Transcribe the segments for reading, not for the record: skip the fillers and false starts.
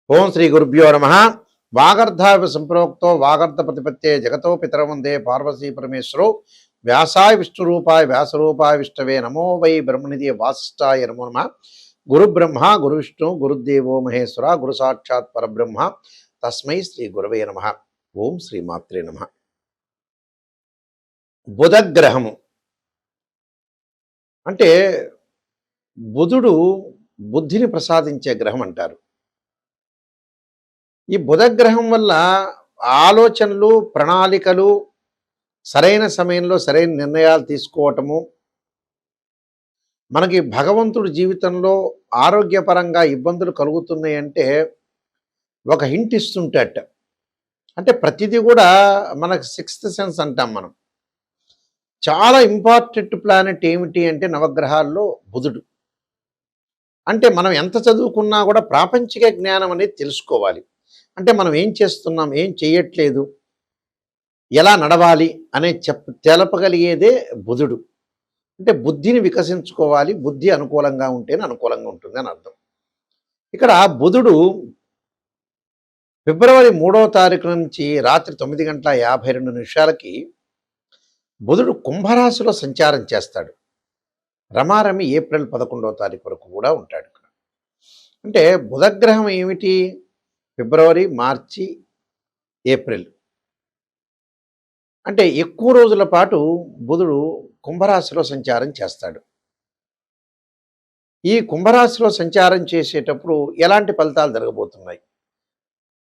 ఓం శ్రీ గురుభ్యో నమ. వాగర్ధావి సంప్రోక్తో వాగర్ధ ప్రతిపత్తే జగతో పితరం వందే పార్వతీ పరమేశ్వరో వ్యాసాయ విష్ణురూపాయ వ్యాసరూపాయ విష్ణవే నమో వై బ్రహ్మనిధి వాసిష్ఠాయ నమో నమ. గురు బ్రహ్మ గురు విష్ణు గురుదేవో మహేశ్వర గురు సాక్షాత్ పరబ్రహ్మ తస్మై శ్రీ గురవే నమ. ఓం శ్రీ మాత్రే నమ. బుధగ్రహము అంటే బుధుడు బుద్ధిని ప్రసాదించే గ్రహం అంటారు. ఈ బుధగ్రహం వల్ల ఆలోచనలు ప్రణాళికలు సరైన సమయంలో సరైన నిర్ణయాలు తీసుకోవటము, మనకి భగవంతుడి జీవితంలో ఆరోగ్యపరంగా ఇబ్బందులు కలుగుతున్నాయంటే ఒక హింట్ ఇస్తుంటట. అంటే ప్రతిదీ కూడా మనకు సిక్స్త్ సెన్స్ అంటాం మనం. చాలా ఇంపార్టెంట్ ప్లానెట్ ఏమిటి అంటే నవగ్రహాల్లో బుధుడు. అంటే మనం ఎంత చదువుకున్నా కూడా ప్రాపంచిక జ్ఞానం అనేది తెలుసుకోవాలి. అంటే మనం ఏం చేస్తున్నాం, ఏం చేయట్లేదు, ఎలా నడవాలి అనే తెలపగలిగేదే బుధుడు. అంటే బుద్ధిని వికసించుకోవాలి, బుద్ధి అనుకూలంగా ఉంటేనే అనుకూలంగా ఉంటుంది అని అర్థం. ఇక్కడ బుధుడు ఫిబ్రవరి 3వ తారీఖు నుంచి రాత్రి 9:52 బుధుడు కుంభరాశిలో సంచారం చేస్తాడు. రమారమి ఏప్రిల్ 11వ తారీఖు వరకు కూడా ఉంటాడు ఇక్కడ. అంటే బుధగ్రహం ఏమిటి? ఫిబ్రవరి, మార్చి, ఏప్రిల్ అంటే ఎక్కువ రోజుల పాటు బుధుడు కుంభరాశిలో సంచారం చేస్తాడు. ఈ కుంభరాశిలో సంచారం చేసేటప్పుడు ఎలాంటి ఫలితాలు జరగబోతున్నాయి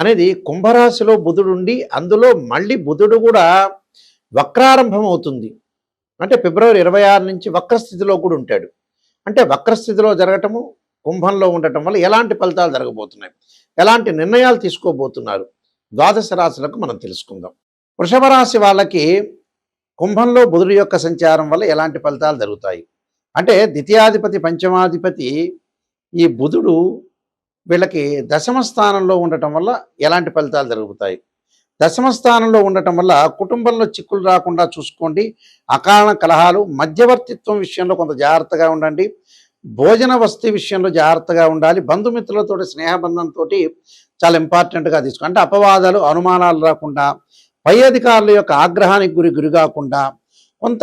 అనేది, కుంభరాశిలో బుధుడు ఉండి అందులో మళ్ళీ బుధుడు కూడా వక్రారంభం అవుతుంది. అంటే ఫిబ్రవరి 26 నుంచి వక్రస్థితిలో కూడా ఉంటాడు. అంటే వక్రస్థితిలో జరగటము, కుంభంలో ఉండటం వల్ల ఎలాంటి ఫలితాలు జరగబోతున్నాయి, ఎలాంటి నిర్ణయాలు తీసుకోబోతున్నారు, ద్వాదశ రాశులకు మనం తెలుసుకుందాం. వృషభ రాశి వాళ్ళకి కుంభంలో బుధుడు యొక్క సంచారం వల్ల ఎలాంటి ఫలితాలు జరుగుతాయి అంటే, ద్వితీయాధిపతి పంచమాధిపతి ఈ బుధుడు వీళ్ళకి దశమ స్థానంలో ఉండటం వల్ల ఎలాంటి ఫలితాలు జరుగుతాయి. దశమ స్థానంలో ఉండటం వల్ల కుటుంబంలో చిక్కులు రాకుండా చూసుకోండి. అకారణ కలహాలు, మధ్యవర్తిత్వం విషయంలో కొంత జాగ్రత్తగా ఉండండి. భోజన వస్తు విషయంలో జాగ్రత్తగా ఉండాలి. బంధుమిత్రులతో స్నేహబంధంతో చాలా ఇంపార్టెంట్గా తీసుకో. అంటే అపవాదాలు అనుమానాలు రాకుండా, పై అధికారుల యొక్క ఆగ్రహానికి గురి కాకుండా కొంత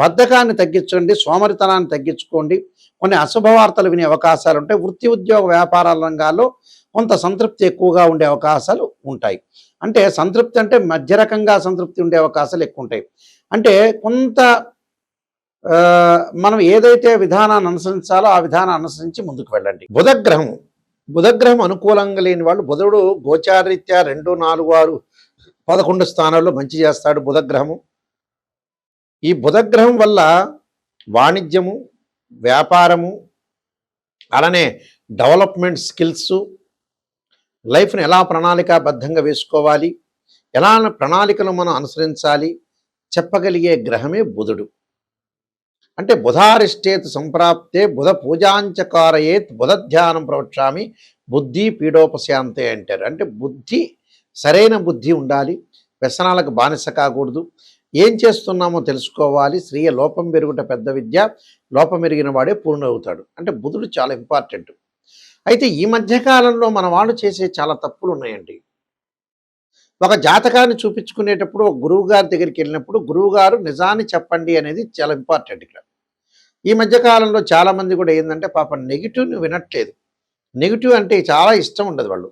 బద్ధకాన్ని తగ్గించండి, సోమరితనాన్ని తగ్గించుకోండి. కొన్ని అశుభవార్తలు వినే అవకాశాలు ఉంటాయి. వృత్తి ఉద్యోగ వ్యాపారాల రంగాల్లో కొంత సంతృప్తి ఎక్కువగా ఉండే అవకాశాలు ఉంటాయి. అంటే సంతృప్తి అంటే మధ్య రకంగా సంతృప్తి ఉండే అవకాశాలు ఎక్కువ ఉంటాయి. అంటే కొంత మనం ఏదైతే విధానాన్ని అనుసరించాలో ఆ విధానాన్ని అనుసరించి ముందుకు వెళ్ళండి. బుధగ్రహం అనుకూలంగా లేని వాళ్ళు, బుధుడు గోచారీత్యా 2, 4, 6, 11 స్థానాల్లో మంచి చేస్తాడు బుధగ్రహము. ఈ బుధగ్రహం వల్ల వాణిజ్యము, వ్యాపారము, అలానే డెవలప్మెంట్ స్కిల్స్, లైఫ్ని ఎలా ప్రణాళికాబద్ధంగా వేసుకోవాలి, ఎలా ప్రణాళికలు మనం అనుసరించాలి చెప్పగలిగే గ్రహమే బుధుడు. అంటే బుధారిష్టేత్ సంప్రాప్తే బుధ పూజాంచకారయేత్ బుధ ధ్యానం ప్రవక్ష్యామి బుద్ధి పీడోపశాంతే అంటారు. అంటే బుద్ధి, సరైన బుద్ధి ఉండాలి, వ్యసనాలకు బానిస కాకూడదు, ఏం చేస్తున్నామో తెలుసుకోవాలి. స్త్రీయ లోపం పెరుగుట పెద్ద విద్య, లోపం ఎరిగిన వాడే పూర్ణవుతాడు. అంటే బుధుడు చాలా ఇంపార్టెంట్. అయితే ఈ మధ్యకాలంలో మన వాళ్ళు చేసే చాలా తప్పులు ఉన్నాయండి. ఒక జాతకాన్ని చూపించుకునేటప్పుడు ఒక గురువు గారి దగ్గరికి వెళ్ళినప్పుడు గురువుగారు నిజాన్ని చెప్పండి అనేది చాలా ఇంపార్టెంట్ ఇక్కడ. ఈ మధ్యకాలంలో చాలామంది కూడా ఏంటంటే పాపం నెగిటివ్ని వినట్లేదు. నెగిటివ్ అంటే చాలా ఇష్టం ఉండదు, వాళ్ళు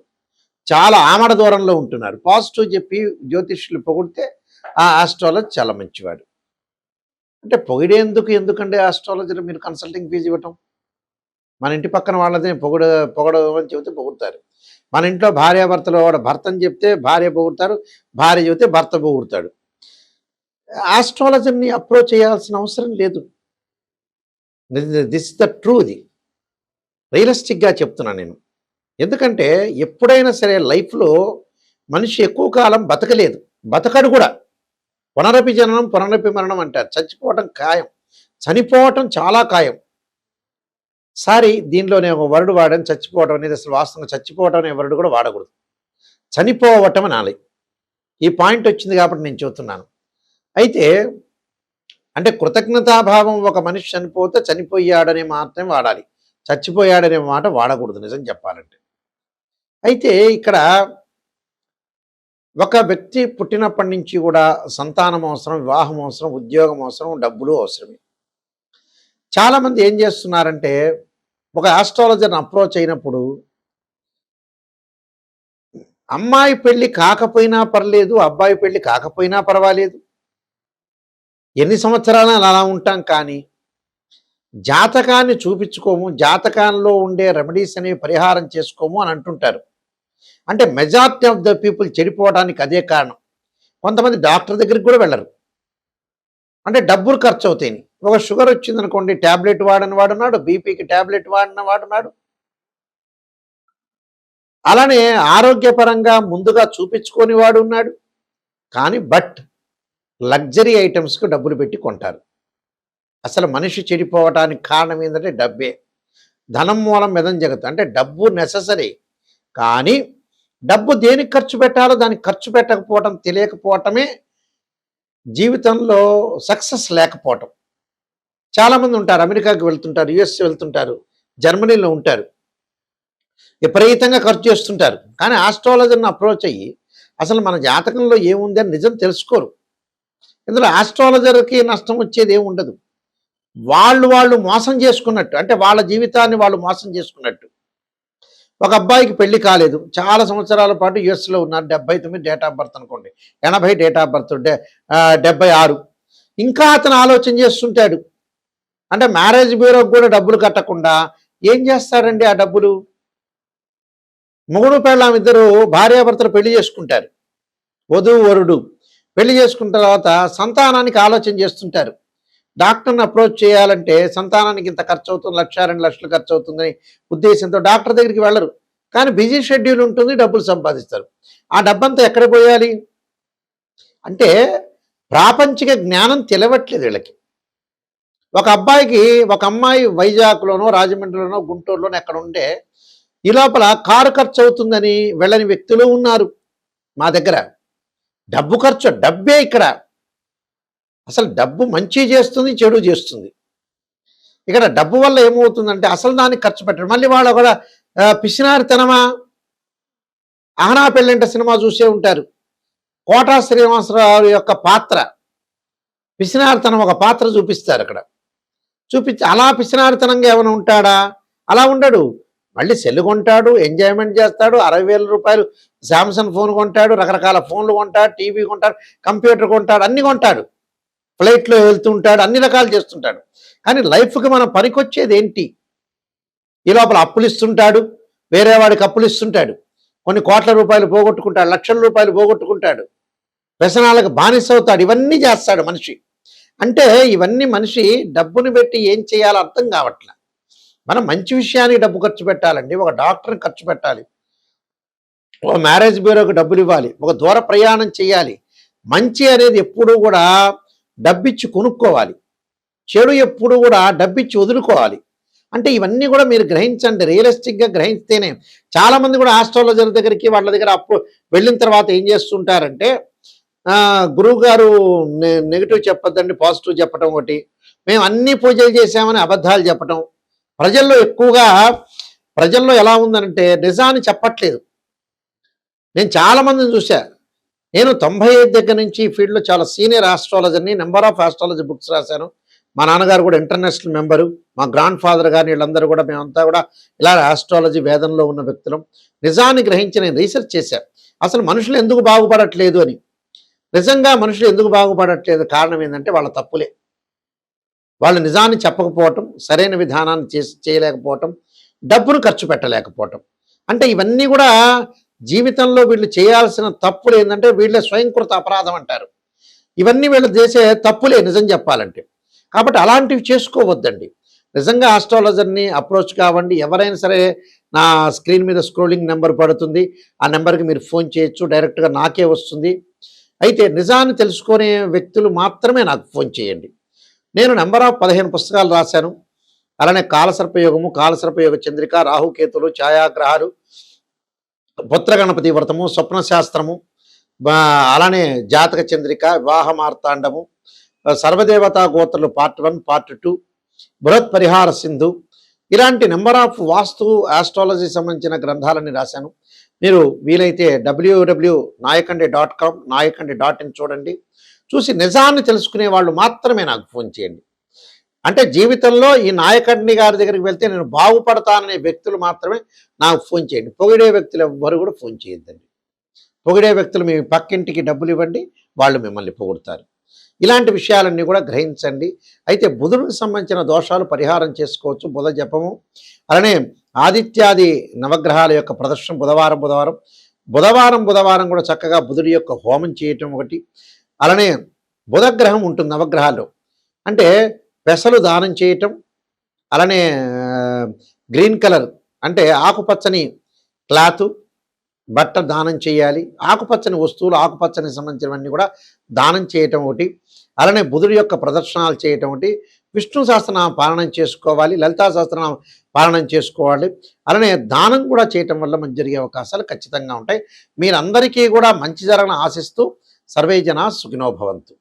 చాలా ఆమడ దూరంలో ఉంటున్నారు. పాజిటివ్ చెప్పి జ్యోతిష్యులు పొగిడితే ఆ ఆస్ట్రాలజీ చాలా మంచివాడు. అంటే ఎందుకంటే ఆస్ట్రాలజీలో మీరు కన్సల్టింగ్ ఫీజు ఇవ్వటం, మన ఇంటి పక్కన వాళ్ళదే పొగడమని చెబితే పొగుడతారు. మన ఇంట్లో భార్యాభర్తలు వాడు భర్తని చెప్తే భార్య పొగుడతారు, భార్య చెబితే భర్త పొగుడతాడు. ఆస్ట్రాలజీని అప్రోచ్ చేయాల్సిన అవసరం లేదు. దిస్ ఇస్ ద ట్రూది, రియలిస్టిక్గా చెప్తున్నాను నేను. ఎందుకంటే ఎప్పుడైనా సరే లైఫ్లో మనిషి ఎక్కువ కాలం బతకలేదు, బతకడు కూడా. పునరపి జననం పునరపి మరణం అంటారు. చచ్చిపోవటం ఖాయం, చనిపోవటం చాలా ఖాయం. సారీ, దీనిలోనే ఒక వర్డ్ వాడని, చచ్చిపోవటం అనేది అసలు వాస్తవంగా చచ్చిపోవటం అనే వర్డ్ కూడా వాడకూడదు, చనిపోవటం అనాలి. ఈ పాయింట్ వచ్చింది కాబట్టి నేను చెబుతున్నాను. అయితే అంటే కృతజ్ఞతాభావం, ఒక మనిషి చనిపోతే చనిపోయాడనే మాత్రమే వాడాలి, చచ్చిపోయాడనే మాట వాడకూడదు నిజం చెప్పాలంటే. అయితే ఇక్కడ ఒక వ్యక్తి పుట్టినప్పటి నుంచి కూడా సంతానం అవసరం, వివాహం అవసరం, ఉద్యోగం అవసరం, డబ్బులు అవసరమే. చాలామంది ఏం చేస్తున్నారంటే ఒక ఆస్ట్రాలజర్ని అప్రోచ్ అయినప్పుడు అమ్మాయి పెళ్లి కాకపోయినా పర్లేదు, అబ్బాయి పెళ్లి కాకపోయినా పర్వాలేదు, ఎన్ని సంవత్సరాలు అలా ఉంటాం, కానీ జాతకాన్ని చూపించుకోము, జాతకాల్లో ఉండే రెమెడీస్ అనేవి పరిహారం చేసుకోము అని అంటుంటారు. అంటే మెజారిటీ ఆఫ్ ద పీపుల్ చెడిపోవడానికి అదే కారణం. కొంతమంది డాక్టర్ దగ్గరికి కూడా వెళ్ళరు, అంటే డబ్బులు ఖర్చు అవుతాయి. ఒక షుగర్ వచ్చిందనుకోండి, ట్యాబ్లెట్ వాడని వాడున్నాడు, బీపీకి ట్యాబ్లెట్ వాడిన వాడున్నాడు. అలానే ఆరోగ్యపరంగా ముందుగా చూపించుకొని వాడు ఉన్నాడు. కానీ లగ్జరీ ఐటమ్స్కు డబ్బులు పెట్టి కొంటారు. అసలు మనిషి చెడిపోవటానికి కారణం ఏంటంటే డబ్బే. ధనం మూలం మెదం జగత్. అంటే డబ్బు నెససరీ, కానీ డబ్బు దేనికి ఖర్చు పెట్టాలో దానికి ఖర్చు పెట్టకపోవటం తెలియకపోవటమే జీవితంలో సక్సెస్ లేకపోవటం. చాలామంది ఉంటారు, అమెరికాకి వెళ్తుంటారు, యుఎస్ వెళ్తుంటారు, జర్మనీలో ఉంటారు, విపరీతంగా ఖర్చు చేస్తుంటారు. కానీ ఆస్ట్రాలజర్ని అప్రోచ్ అయ్యి అసలు మన జాతకంలో ఏముంది అని నిజం తెలుసుకోరు. ఇందులో ఆస్ట్రాలజర్కి నష్టం వచ్చేది ఏమి ఉండదు. వాళ్ళు మోసం చేసుకున్నట్టు, అంటే వాళ్ళ జీవితాన్ని వాళ్ళు మోసం చేసుకున్నట్టు. ఒక అబ్బాయికి పెళ్లి కాలేదు, చాలా సంవత్సరాల పాటు యుఎస్లో ఉన్నారు, 79 డేట్ ఆఫ్ బర్త్ అనుకోండి, 80 డేట్ ఆఫ్ బర్త్, 76. ఇంకా అతను ఆలోచన చేస్తుంటాడు. అంటే మ్యారేజ్ బ్యూరోకి కూడా డబ్బులు కట్టకుండా ఏం చేస్తాడండి? ఆ డబ్బులు మొగుడు పెళ్ళాం ఇద్దరు భార్యాభర్తలు పెళ్లి చేసుకుంటారు, వధువు వరుడు పెళ్లి చేసుకున్న తర్వాత సంతానానికి ఆలోచన చేస్తుంటారు. డాక్టర్ని అప్రోచ్ చేయాలంటే సంతానానికి ఇంత ఖర్చు అవుతుంది, 1-2 లక్షలు ఖర్చు అవుతుందని ఉద్దేశంతో డాక్టర్ దగ్గరికి వెళ్ళరు. కానీ బిజీ షెడ్యూల్ ఉంటుంది, డబ్బులు సంపాదిస్తారు. ఆ డబ్బంతా ఎక్కడ పోయాలి? అంటే ప్రాపంచిక జ్ఞానం తెలియట్లేదు వీళ్ళకి. ఒక అబ్బాయికి ఒక అమ్మాయి వైజాగ్లోనో, రాజమండ్రిలోనో, గుంటూరులోనో ఎక్కడ ఉంటే ఈ లోపల కారు ఖర్చు అవుతుందని వెళ్ళని వ్యక్తులు ఉన్నారు మా దగ్గర. డబ్బు ఖర్చు, డబ్బే ఇక్కడ. అసలు డబ్బు మంచి చేస్తుంది, చెడు చేస్తుంది. ఇక్కడ డబ్బు వల్ల ఏమవుతుందంటే అసలు దానికి ఖర్చు పెట్టడం. మళ్ళీ వాళ్ళు కూడా పిసినారితనమా? ఆహనా పెళ్ళంట సినిమా చూసే ఉంటారు. కోటా శ్రీనివాసరావు యొక్క పాత్ర పిసినారితనం, ఒక పాత్ర చూపిస్తారు అక్కడ. చూపించి అలా పిసినారితనంగా ఏమైనా ఉంటాడా? అలా ఉండడు. మళ్ళీ సెల్ కొంటాడు, ఎంజాయ్మెంట్ చేస్తాడు, 60,000 రూపాయలు శాంసంగ్ ఫోన్ కొంటాడు, రకరకాల ఫోన్లు కొంటాడు, టీవీ కొంటాడు, కంప్యూటర్ కొంటాడు, అన్ని కొంటాడు, ఫ్లైట్లో వెళ్తుంటాడు, అన్ని రకాలు చేస్తుంటాడు. కానీ లైఫ్కి మనం పనికొచ్చేది ఏంటి? ఈ లోపల అప్పులు ఇస్తుంటాడు, వేరే వాడికి అప్పులు ఇస్తుంటాడు, కొన్ని కోట్ల రూపాయలు పోగొట్టుకుంటాడు, లక్షల రూపాయలు పోగొట్టుకుంటాడు, వ్యసనాలకు బానిస అవుతాడు. ఇవన్నీ చేస్తాడు మనిషి. అంటే ఇవన్నీ మనిషి డబ్బుని పెట్టి ఏం చేయాలో అర్థం కావట్లే. మనం మంచి విషయానికి డబ్బు ఖర్చు పెట్టాలండి, ఒక డాక్టర్ని ఖర్చు పెట్టాలి, ఒక మ్యారేజ్ బ్యూరోకి డబ్బులు ఇవ్వాలి, ఒక దూర ప్రయాణం చేయాలి. మంచి అనేది ఎప్పుడూ కూడా డబ్బిచ్చి కొనుక్కోవాలి, చెడు ఎప్పుడు కూడా డబ్బిచ్చి వదులుకోవాలి. అంటే ఇవన్నీ కూడా మీరు గ్రహించండి, రియలిస్టిక్గా గ్రహిస్తేనే. చాలామంది కూడా ఆస్ట్రాలజర్ దగ్గరికి వాళ్ళ దగ్గర వెళ్ళిన తర్వాత ఏం చేస్తుంటారంటే, గురువు గారు నెగిటివ్ చెప్పొద్దండి, పాజిటివ్ చెప్పడం ఒకటి, మేము అన్ని పూజలు చేసామని అబద్ధాలు చెప్పటం. ప్రజల్లో ఎలా ఉందనంటే నిజాన్ని చెప్పట్లేదు. నేను చాలామందిని చూశా. నేను 95 దగ్గర నుంచి ఈ ఫీల్డ్లో చాలా సీనియర్ ఆస్ట్రాలజర్ని, నెంబర్ ఆఫ్ ఆస్ట్రాలజీ బుక్స్ రాశాను. మా నాన్నగారు కూడా ఇంటర్నేషనల్ మెంబరు, మా గ్రాండ్ ఫాదర్ గారిని, వీళ్ళందరూ కూడా, మేమంతా కూడా ఇలా ఆస్ట్రాలజీ వేదంలో ఉన్న వ్యక్తులం. నిజాన్ని గ్రహించి నేను రీసెర్చ్ చేశాను, అసలు మనుషులు ఎందుకు బాగుపడట్లేదు అని. నిజంగా మనుషులు ఎందుకు బాగుపడట్లేదు కారణం ఏంటంటే వాళ్ళ తప్పులే. వాళ్ళు నిజాన్ని చెప్పకపోవటం, సరైన విధానాన్ని చేయలేకపోవటం, డబ్బును ఖర్చు పెట్టలేకపోవటం. అంటే ఇవన్నీ కూడా జీవితంలో వీళ్ళు చేయాల్సిన తప్పులు ఏంటంటే వీళ్ళే స్వయంకృత అపరాధం అంటారు. ఇవన్నీ వీళ్ళు చేసే తప్పులే నిజం చెప్పాలంటే. కాబట్టి అలాంటివి చేసుకోవద్దండి. నిజంగా ఆస్ట్రాలజర్ని అప్రోచ్ కావండి. ఎవరైనా సరే, నా స్క్రీన్ మీద స్క్రోలింగ్ నెంబర్ పడుతుంది, ఆ నెంబర్కి మీరు ఫోన్ చేయొచ్చు, డైరెక్ట్గా నాకే వస్తుంది. అయితే నిజాన్ని తెలుసుకునే వ్యక్తులు మాత్రమే నాకు ఫోన్ చేయండి. నేను నెంబర్ ఆఫ్ 15 పుస్తకాలు రాశాను. అలానే కాలసర్పయోగము, కాలసర్పయోగ చంద్రిక, రాహుకేతులు, ఛాయాగ్రహాలు, పుత్రగణపతి వ్రతము, స్వప్నశాస్త్రము, అలానే జాతక చంద్రిక, వివాహ మార్తాండము, సర్వదేవతా గోత్రలు పార్ట్ 1, పార్ట్ 2, బృహత్ పరిహార సింధు, ఇలాంటి నెంబర్ ఆఫ్ వాస్తు ఆస్ట్రాలజీ సంబంధించిన గ్రంథాలని రాశాను. మీరు వీలైతే www.nayakhande.com nayakhande.in చూడండి. చూసి నిజాన్ని తెలుసుకునే వాళ్ళు మాత్రమే నాకు ఫోన్ చేయండి. అంటే జీవితంలో ఈ నాయకండి గారి దగ్గరికి వెళ్తే నేను బాగుపడతాననే వ్యక్తులు మాత్రమే నాకు ఫోన్ చేయండి. పొగిడే వ్యక్తులు ఎవ్వరు కూడా ఫోన్ చేయొద్దండి. పొగిడే వ్యక్తులు మీ పక్కింటికి డబ్బులు ఇవ్వండి, వాళ్ళు మిమ్మల్ని పొగుడుతారు. ఇలాంటి విషయాలన్నీ కూడా గ్రహించండి. అయితే బుధుడికి సంబంధించిన దోషాలు పరిహారం చేసుకోవచ్చు. బుధ జపము, అలానే ఆదిత్యాది నవగ్రహాల యొక్క ప్రదర్శన బుధవారం కూడా చక్కగా బుధుడి యొక్క హోమం చేయటం ఒకటి. అలానే బుధగ్రహం ఉంటుంది నవగ్రహాలు, అంటే పెసలు దానం చేయటం, అలానే గ్రీన్ కలర్ అంటే ఆకుపచ్చని క్లాత్ బట్ట దానం చేయాలి. ఆకుపచ్చని వస్తువులు, ఆకుపచ్చని సంబంధించినవన్నీ కూడా దానం చేయటం ఒకటి. అలానే బుధుడి యొక్క ప్రదర్శనలు చేయటం ఒకటి. విష్ణు సహస్రనామ పాలనం చేసుకోవాలి, లలితా సహస్రనామ పాలనం చేసుకోవాలి. అలానే దానం కూడా చేయటం వల్ల మంచి జరిగే అవకాశాలు ఖచ్చితంగా ఉంటాయి. మీరందరికీ కూడా మంచి జరగని ఆశిస్తూ సర్వే జనా సుఖినో భవంతు.